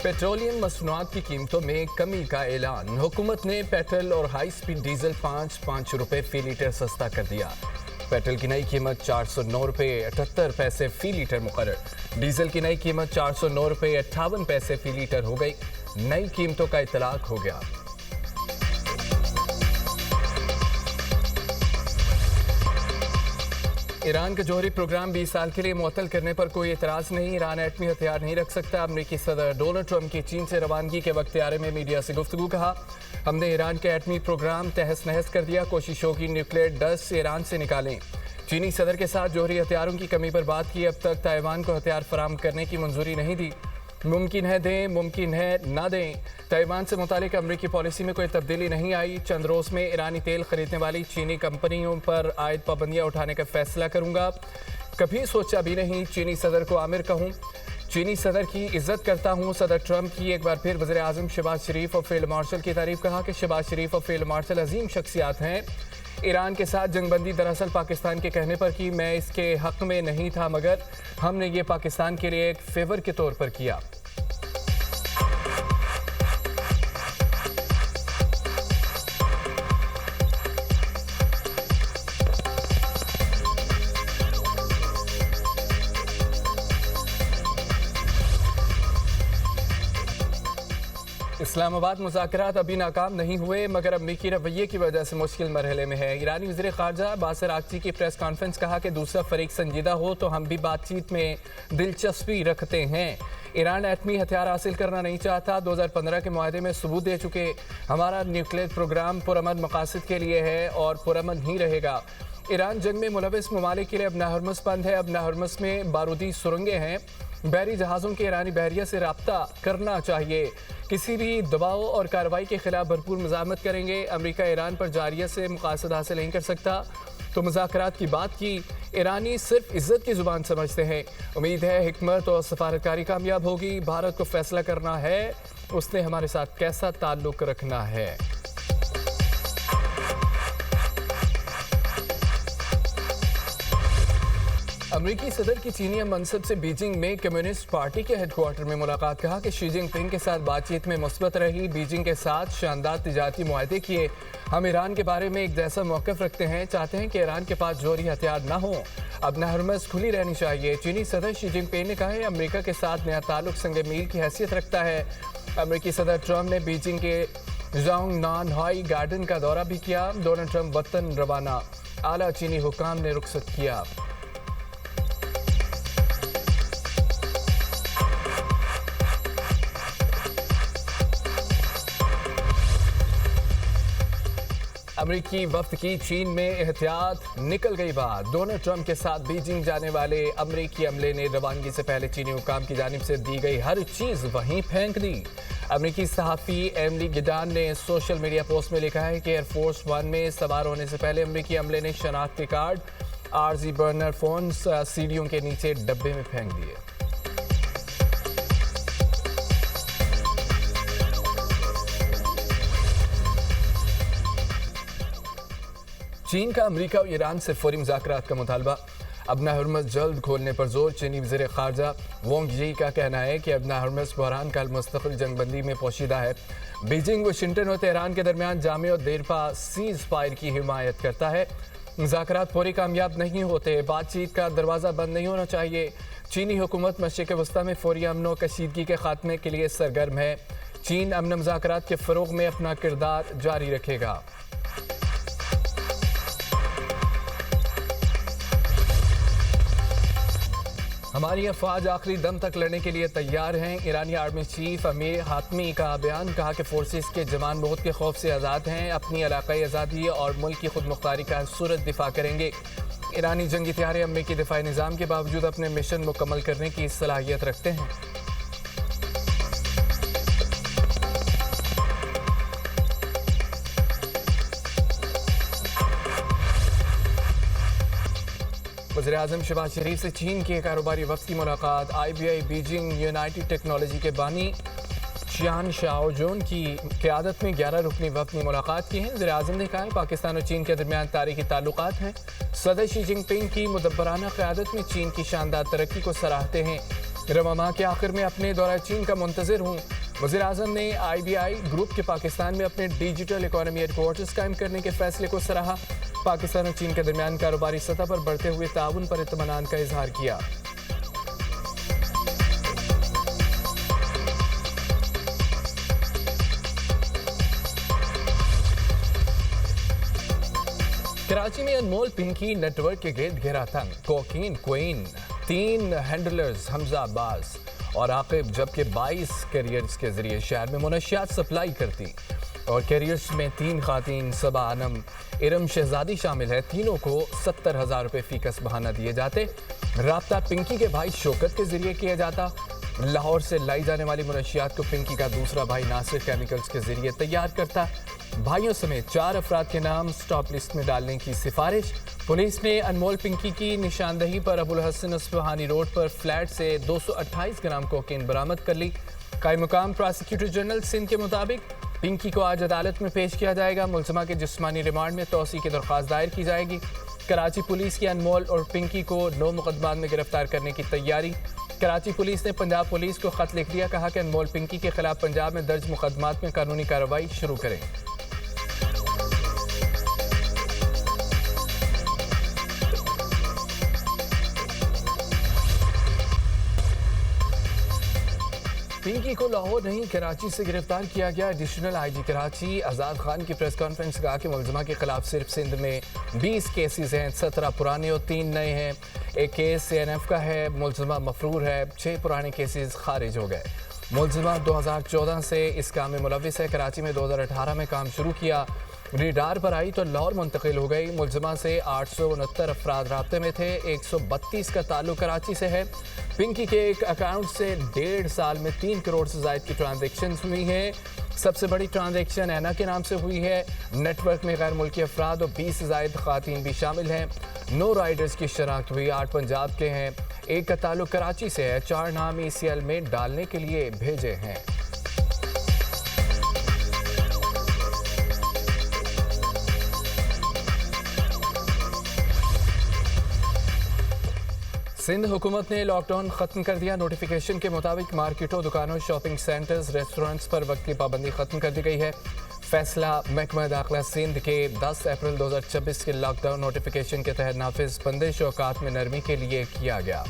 Petroleum मसनूआत की कीमतों में कमी का ऐलान। हुकूमत ने पेट्रोल और हाई स्पीड डीजल 5 रुपए फी लीटर सस्ता कर दिया। पेट्रोल की नई कीमत 409 रुपए 78 पैसे फी लीटर मुकर्रर। डीजल की नई कीमत 409 रुपए 58 पैसे फी लीटर हो गई। नई कीमतों का इतलाक हो गया। ईरान का जौहरी प्रोग्राम 20 साल के लिए मुअत्तल करने पर कोई एतराज़ नहीं। ईरान एटमी हथियार नहीं रख सकता। अमरीकी सदर डोनाल्ड ट्रंप की चीन से रवानगी के वक्त यारे में मीडिया से गुफ्तगू। कहा, हमने ईरान के एटमी प्रोग्राम तहस नहस कर दिया। कोशिश होगी न्यूक्लियर डस्ट ईरान से निकालें। चीनी सदर के साथ जौहरी हथियारों की कमी पर बात की। अब तक ताइवान को हथियार फराहम करने की मंजूरी नहीं दी। मुमकिन है दें, मुमकिन है ना दें। ताइवान से मुतालिक अमरीकी पॉलिसी में कोई तब्दीली नहीं आई। चंद रोज में ईरानी तेल खरीदने वाली चीनी कंपनियों पर आयद पाबंदियां उठाने का फैसला करूंगा। कभी सोचा भी नहीं चीनी सदर को आमिर कहूं। चीनी सदर की इज्जत करता हूं। सदर ट्रंप की एक बार फिर वज़ीर आज़म शहबाज शरीफ और फील्ड मार्शल की तारीफ। कहा कि शहबाज शरीफ और फील्ड मार्शल अजीम शख्सियात हैं। ईरान के साथ जंगबंदी दरअसल पाकिस्तान के कहने पर की। मैं इसके हक में नहीं था, मगर हमने ये पाकिस्तान के लिए एक फेवर के तौर पर किया। इस्लामाबाद मुज़ाकरात अभी नाकाम नहीं हुए, मगर अमरीकी रवैये की वजह से मुश्किल मरहले में है। ईरानी वज़ीर ख़ारजा बासिर आगची की प्रेस कॉन्फ्रेंस। कहा कि दूसरा फरीक संजीदा हो तो हम भी बातचीत में दिलचस्पी रखते हैं। ईरान एटमी हथियार हासिल करना नहीं चाहता। 2015 के मुआहदे में सबूत दे चुके। हमारा न्यूक्लियर प्रोग्राम पुरअमन मकासद के लिए है और पुरअमन ही रहेगा। ईरान जंग में मुलविस ममालिक के लिए अब हरमुज़ बंद है। अब हरमुज़ में बारूदी सुरंगें हैं। बहरी जहाज़ों के ईरानी बहरिया से रब्ता करना चाहिए। किसी भी दबाव और कार्रवाई के खिलाफ भरपूर मज़ामत करेंगे। अमेरिका ईरान पर जारियत से मकासद हासिल नहीं कर सकता तो मुज़ाकरात की बात की। ईरानी सिर्फ इज्जत की ज़ुबान समझते हैं। उम्मीद है हिकमत और सफारतकारी कामयाब होगी। भारत को फैसला करना है उसने हमारे साथ कैसा ताल्लुक रखना है। अमरीकी सदर की चीनी मनसब से बीजिंग में कम्युनिस्ट पार्टी के हेडक्वार्टर में मुलाकात। कहा कि शी जिनपिंग के साथ बातचीत में मुस्बत रही। बीजिंग के साथ शानदार तिजारती मुआहदे किए। हम ईरान के बारे में एक जैसा मौक़िफ़ रखते हैं। चाहते हैं कि ईरान के पास जौहरी हथियार ना हो। अब हरमुज़ खुली रहनी चाहिए। चीनी सदर शी जिनपिंग ने कहा है अमरीका के साथ नया ताल्लुक संग मील की हैसियत रखता है। अमरीकी सदर ट्रंप ने बीजिंग के ज़ोंगनानहाई गार्डन का दौरा भी किया। डोनाल्ड ट्रंप वतन रवाना। आला चीनी हुकाम ने रुखसत किया। अमरीकी वफ्द की चीन में एहतियात निकल गई बात। डोनाल्ड ट्रंप के साथ बीजिंग जाने वाले अमरीकी अमले ने रवानगी से पहले चीनी हुकाम की जानिब से दी गई हर चीज़ वहीं फेंक दी। अमरीकी सहाफ़ी एमिली गिडान ने सोशल मीडिया पोस्ट में लिखा है कि एयरफोर्स वन में सवार होने से पहले अमरीकी अमले ने शनाख्ती कार्ड, आरजी बर्नर फोन सीढ़ियों के नीचे डब्बे में फेंक दिए। चीन का अमरीका और ईरान से फौरी मुज़ाकरात का मुतालबा। अब हरमुज़ जल्द खोलने पर जोर। चीनी वज़ीर ख़ारजा वोंग यी का कहना है कि अब हरमुज़ बहरान का मुस्तक़िल जंगबंदी में पोशीदा है। बीजिंग वाशिंगटन और तेहरान के दरमियान जामे और देरपा सीज़ फायर की हिमायत करता है। मुज़ाकरात फौरी कामयाब नहीं होते। बातचीत का दरवाज़ा बंद नहीं होना चाहिए। चीनी हुकूमत मशरिक़ वस्ता में फौरी अमन व कशीदगी के खात्मे के लिए सरगर्म है। चीन अमन मुज़ाकरात के फ़रोग़ में अपना किरदार जारी रखेगा। हमारी अफवाज आखिरी दम तक लड़ने के लिए तैयार हैं। ईरानी आर्मी चीफ अमीर हातमी का बयान। कहा कि फोर्सेस के जवान मौत के खौफ से आज़ाद हैं। अपनी इलाक़ाई आज़ादी और मुल्क की खुद मुख्तारी का सूरत दिफा करेंगे। ईरानी जंगी हथियार अमरीकी दिफाई निज़ाम के बावजूद अपने मिशन मुकम्मल करने की सलाहियत रखते हैं। वज़ीर आज़म शहबाज शरीफ से चीन के कारोबारी वफ़द की मुलाकात। IBI बीजिंग यूनाइटेड टेक्नोलॉजी के बानी चियान शाओजोन की क़यादत में 11 रुकनी वफ़द ने मुलाकात की है। वज़ीर आज़म ने कहा है पाकिस्तान और चीन के दरमियान तारीख़ी ताल्लुकात हैं। सदर शी जिनपिंग की मुदब्बराना क़यादत में चीन की शानदार तरक्की को सराहते हैं। रमजान के आखिर में अपने दौरा चीन का मुंतजिर हूँ। वज़ीर-ए-आज़म ने IBI ग्रुप के पाकिस्तान में अपने डिजिटल इकोनॉमी हेडक्वार्टर्स कायम करने के फैसले को सराहा। पाकिस्तान और चीन के दरमियान कारोबारी सतह पर बढ़ते हुए ताउन पर इत्मीनान का इजहार किया। कराची में अनमोल पिंकी नेटवर्क के गिर्द घेरा तंग, cocaine queen, 3 handlers Hamza Abbas और आकिब, जबकि 22 कैरियर्स के जरिए शहर में मुनशियात सप्लाई करती और कैरियर्स में 3 खातीन सबा आनम इरम शहजादी शामिल है। तीनों को 70,000 रुपये फीकस बहाना दिए जाते। राब्ता पिंकी के भाई शौकत के जरिए किया जाता। लाहौर से लाई जाने वाली मुनशियात को पिंकी का दूसरा भाई नासिर केमिकल्स के जरिए तैयार करता। भाइयों समेत 4 अफराद के नाम स्टॉप लिस्ट में डालने की सिफारिश। पुलिस ने अनमोल पिंकी की निशानदही पर अबुल हसन अस्फहानी रोड पर फ्लैट से 228 ग्राम कोकीन बरामद कर ली। कायम मुकाम प्रोसिक्यूटर जनरल सिंध के मुताबिक पिंकी को आज अदालत में पेश किया जाएगा। मुलजमा के जिस्मानी रिमांड में तौसी की दरख्वास्त दायर की जाएगी। कराची पुलिस की अनमोल और पिंकी को 9 मुकदमात में गिरफ्तार करने की तैयारी। कराची पुलिस ने पंजाब पुलिस को खत लिख दिया, कहा कि अनमोल पिंकी के खिलाफ पंजाब में दर्ज मुकदमात में कानूनी कार्रवाई शुरू करें। पिंकी को लाहौर नहीं कराची से गिरफ्तार किया गया। एडिशनल IG कराची आज़ाद खान की प्रेस कॉन्फ्रेंस कहा कि मुलजमा के खिलाफ सिर्फ सिंध में 20 केसेस हैं, 17 पुराने और 3 नए हैं। एक केस CNF का है, मुलजमा मफरूर है। 6 पुराने केसेस खारिज हो गए। मुलजमा 2014 से इस काम में मुलविस है। कराची में 2018 में काम शुरू किया, रेडार पर आई तो लाहौर मुंतकिल हो गई। मुलजमा से 869 अफराद राब्ते में थे। 132 का ताल्लुक कराची से है। पिंकी के एक अकाउंट से 1.5 साल में 3 करोड़ से ज़ायद की ट्रांजेक्शन हुई हैं। सबसे बड़ी ट्रांजेक्शन ऐना के नाम से हुई है। नेटवर्क में गैर मुल्की अफराद और 20 से ज़ायद खातीन भी शामिल हैं। 9 राइडर्स की शनाख्त हुई, 8 पंजाब के हैं। एक का ताल्लुक कराची से है। 4 नाम ECL में डालने के लिए भेजे हैं। सिंध हुकूमत ने लॉकडाउन खत्म कर दिया। नोटिफिकेशन के मुताबिक मार्केटों, दुकानों, शॉपिंग सेंटर्स, रेस्टोरेंट्स पर वक्त की पाबंदी खत्म कर दी गई है। फैसला महकमा दाखिला सिंध के 10 अप्रैल 2026 के लॉकडाउन नोटिफिकेशन के तहत नाफिज बंदिश औकात में नरमी के लिए किया गया।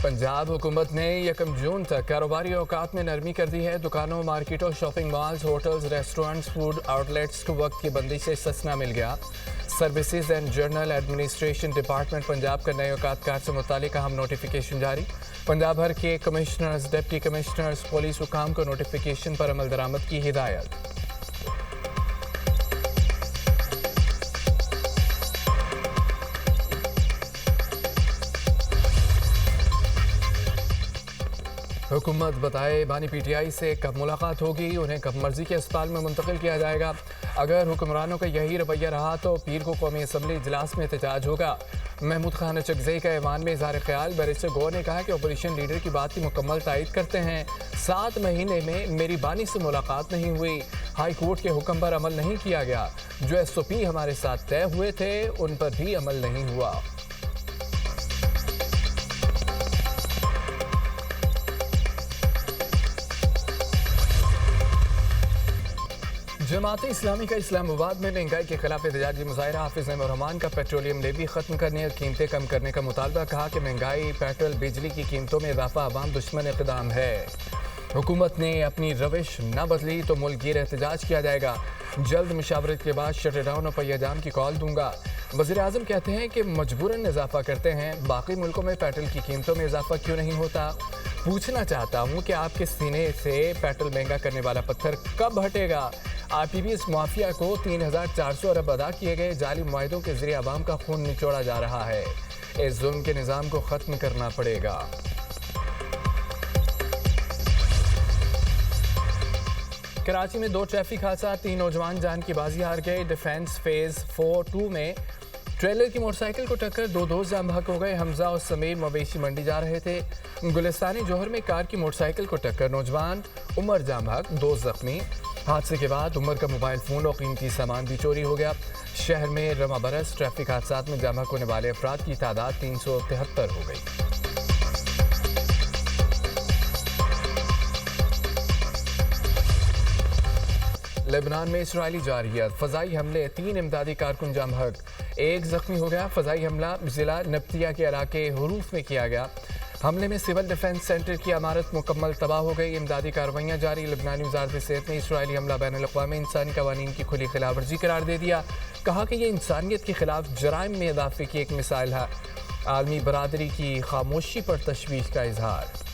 पंजाब हुकूमत ने 1 जून तक कारोबारी औकात में नरमी कर दी है। दुकानों, मार्केटों, shopping malls, hotels, restaurants, food outlets को वक्त की बंदी से इस्तिस्ना मिल गया। Services and general administration department Punjab का नए औकातकार से मुतालिक अहम नोटिफिकेशन जारी। पंजाब भर के कमिश्नर्स, डिप्टी कमिश्नर्स, पुलिस हुकाम को नोटिफिकेशन पर अमल दरामद की हिदायत। हुकूमत बताए बानी PTI से कब मुलाकात होगी, उन्हें कब मर्जी के अस्पताल में मुंतकिल किया जाएगा। अगर हुक्मरानों का यही रवैया रहा तो पीर को कौमी असम्बली इजलास में एहतजाज होगा। महमूद खान चकजई का ऐवान में इज़हार ख्याल। बैरिस्टर गौर ने कहा कि अपोजिशन लीडर की बात की मुकम्मल तायद करते हैं। 7 महीने में मेरी बानी से मुलाकात नहीं हुई, हाई कोर्ट के हुक्म पर अमल नहीं किया गया, जो SOP हमारे साथ तय हुए थे उन पर भी अमल नहीं हुआ। जमात इस्लामी का इस्लामाबाद में महंगाई के खिलाफ एहतजाजी मुजाहिरा। हाफिज नईमुर रहमान का पेट्रोलियम लेवी खत्म करने और कीमतें कम करने का मुतालबा। कहा कि महंगाई, पेट्रोल, बिजली की कीमतों में इजाफा अवाम दुश्मन इक़दाम है। हुकूमत ने अपनी रविश न बदली तो मुल्क गिर एहतजाज किया जाएगा। जल्द मुशावरत के बाद शटर डाउन और पहिया जाम की कॉल दूंगा। वज़ीर-ए-आज़म कहते हैं कि मजबूरन इजाफा करते हैं, बाकी मुल्कों में पेट्रोल की कीमतों में इजाफा क्यों नहीं होता। पूछना चाहता हूँ कि आपके सीने से पेट्रोल महंगा करने वाला पत्थर कब हटेगा। RPBS माफिया को 3,400 अरब अदा किए गए जाली मुआहदों के जरिए आवाम का खून निचोड़ा जा रहा है। इस जुल्म के निज़ाम को ख़त्म करना पड़ेगा। कराची में 2 ट्रैफिक हादसा, 3 नौजवान जान की बाजी हार गए। डिफेंस फेज 4-2 में ट्रेलर की मोटरसाइकिल को टक्कर, 2 दोस्त जाम बहक हो गए। हमजा और समीर मवेशी मंडी जा रहे थे। गुलिस्तानी जोहर में कार की मोटरसाइकिल को टक्कर, नौजवान उमर जाम बहक, 2 जख्मी। हादसे के बाद उमर का मोबाइल फ़ोन और कीमती सामान भी चोरी हो गया। शहर में रमा बरस ट्रैफिक हादसात में जमा होने वाले अफराद की तादाद 373 हो गई। लेबनान में इसराइली जारहियत, फ़ज़ाई हमले, 3 इमदादी कारकुन जाम हक, 1 ज़ख्मी हो गया। फ़ज़ाई हमला ज़िला नब्तिया के इलाके हुरूफ में किया गया। हमले में सिविल डिफेंस सेंटर की इमारत मुकम्मल तबाह हो गई। इमदादी कार्रवाइयाँ जारी। लेबनानी वज़ारत सेहत ने इसराइली हमला बैनुल-अक़वामी इंसानी कवानीन की खुली खिलाफ वर्जी करार दे दिया। कहा कि ये इंसानियत के खिलाफ जराइम में इजाफे की एक मिसाल है। आलमी बरादरी की खामोशी पर तशवीश का इजहार।